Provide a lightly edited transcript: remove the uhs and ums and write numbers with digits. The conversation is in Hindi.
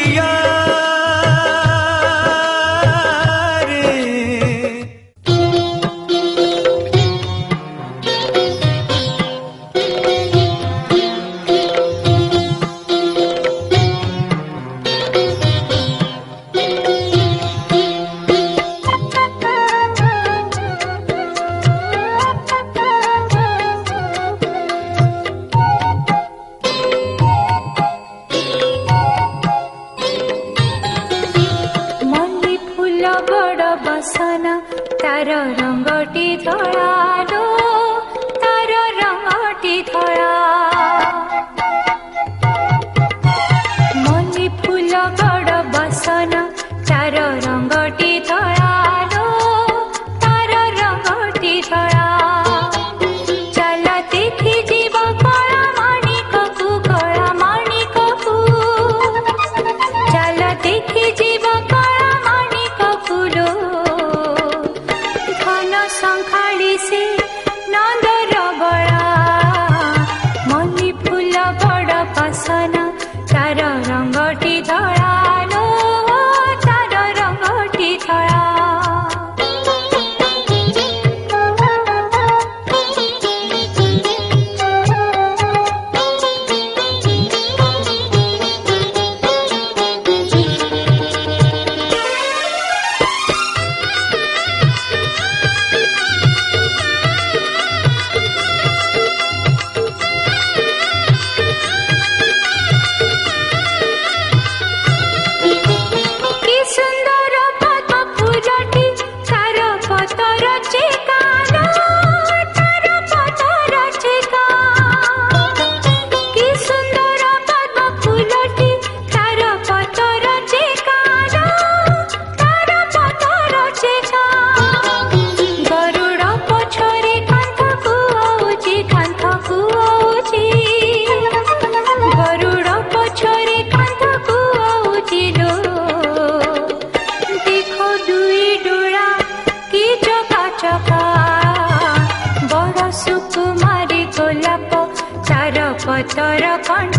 पिया तार रंगटी धड़ा लो तार रंगटी धड़ा मल्ली फूल बड़ बसन तार रंगटी धड़ा लो तार रंगटी धड़ा चल देखी जीव कला माणिककु चल देखी जीव कला माणिककु लो संखाड़ी से नंदर बड़ा मल्ली फूल बड़ पसन तार रंगटी धड़ा लो तार रंगटी धड़ा पतर कंठ